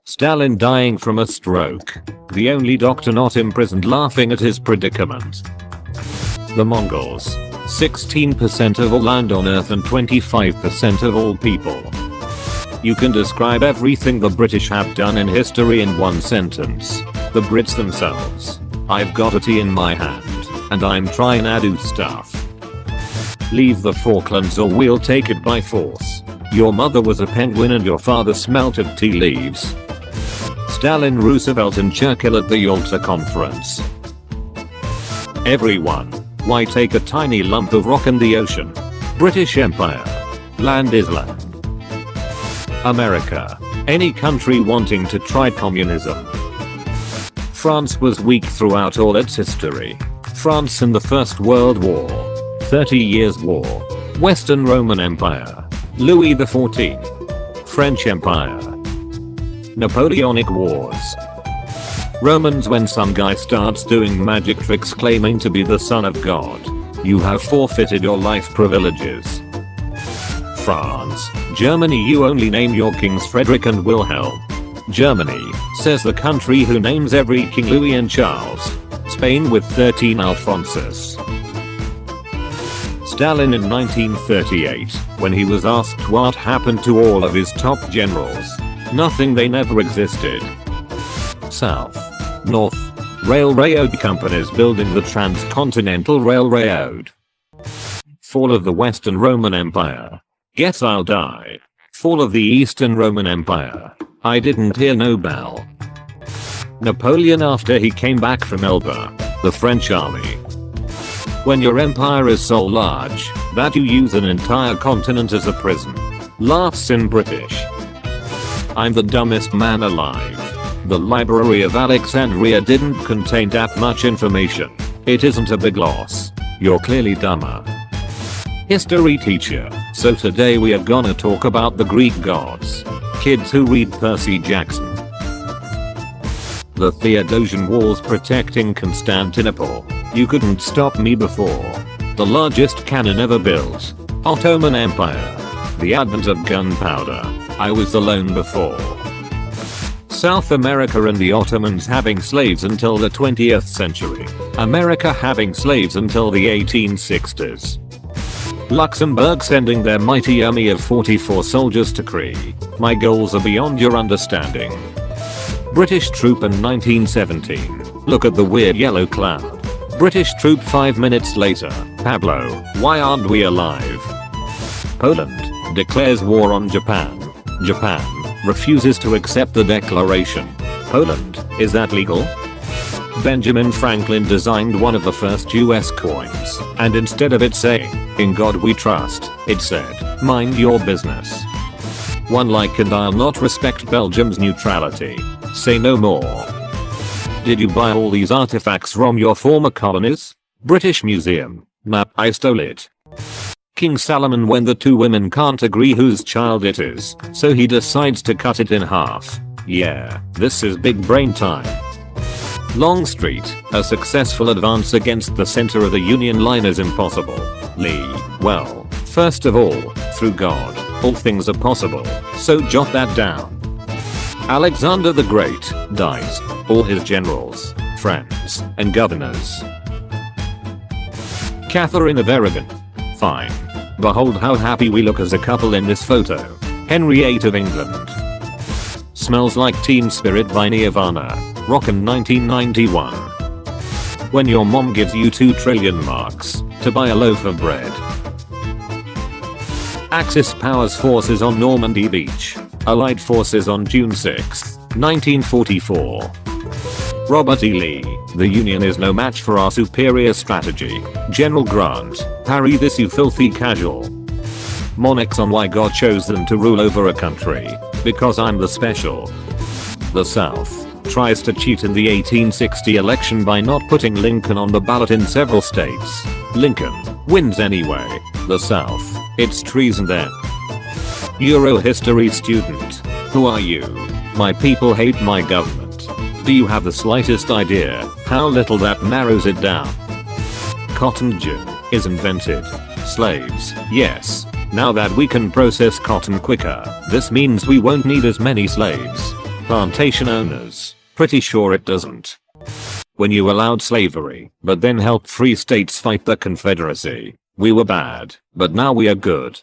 Stalin dying from a stroke. The only doctor not imprisoned laughing at his predicament. The Mongols. 16% of all land on earth and 25% of all people. You can describe everything the British have done in history in one sentence. The Brits themselves. I've got a tea in my hand, and I'm trying to do stuff. Leave the Falklands or we'll take it by force. Your mother was a penguin and your father smelt of tea leaves. Stalin, Roosevelt and Churchill at the Yalta Conference. Everyone. Why take a tiny lump of rock in the ocean? British Empire. Land is land. America. Any country wanting to try communism. France was weak throughout all its history. France in the First World War. 30 Years' War. Western Roman Empire. Louis XIV. French Empire. Napoleonic Wars. Romans when some guy starts doing magic tricks claiming to be the son of God. You have forfeited your life privileges. France. Germany, you only name your kings Frederick and Wilhelm. Germany, says the country who names every king Louis and Charles. Spain with 13 Alphonsus. Stalin in 1938, when he was asked what happened to all of his top generals. Nothing, they never existed. South. North. Railroad companies building the Transcontinental Railroad. Fall of the Western Roman Empire. Guess I'll die. Fall of the Eastern Roman Empire. I didn't hear no bell. Napoleon after he came back from Elba. The French army. When your empire is so large that you use an entire continent as a prison. Laughs in British. I'm the dumbest man alive. The Library of Alexandria didn't contain that much information. It isn't a big loss. You're clearly dumber. History teacher. So today we are gonna talk about the Greek gods. Kids who read Percy Jackson. The Theodosian walls protecting Constantinople. You couldn't stop me before. The largest cannon ever built. Ottoman Empire. The advent of gunpowder. I was alone before. South America and the Ottomans having slaves until the 20th century. America having slaves until the 1860s. Luxembourg sending their mighty army of 44 soldiers to Crete. My goals are beyond your understanding. British troop in 1917. Look at the weird yellow cloud. British troop 5 minutes later. Pablo, why aren't we alive? Poland declares war on Japan. Japan refuses to accept the declaration. Poland, is that legal? Benjamin Franklin designed one of the first US coins, and instead of it saying, "In God we trust," it said, "Mind your business." One like and I'll not respect Belgium's neutrality. Say no more. Did you buy all these artifacts from your former colonies? British Museum. Map, I stole it. King Solomon when the two women can't agree whose child it is, so he decides to cut it in half. Yeah, this is big brain time. Longstreet, a successful advance against the center of the Union line is impossible. Lee, well, first of all, through God, all things are possible, so jot that down. Alexander the Great dies, all his generals, friends, and governors. Catherine of Aragon. Fine. Behold how happy we look as a couple in this photo. Henry VIII of England. Smells Like Teen Spirit by Nirvana. Rockin' 1991. When your mom gives you 2 trillion marks to buy a loaf of bread. Axis powers forces on Normandy Beach. Allied forces on June 6, 1944. Robert E. Lee, the Union is no match for our superior strategy. General Grant, parry this you filthy casual. Monarchs on why God chose them to rule over a country. Because I'm the special. The South tries to cheat in the 1860 election by not putting Lincoln on the ballot in several states. Lincoln wins anyway. The South, it's treason then. Euro history student. Who are you? My people hate my government. Do you have the slightest idea how little that narrows it down? Cotton gin is invented. Slaves, yes. Now that we can process cotton quicker, this means we won't need as many slaves. Plantation owners, pretty sure it doesn't. When you allowed slavery, but then helped free states fight the Confederacy, we were bad, but now we are good.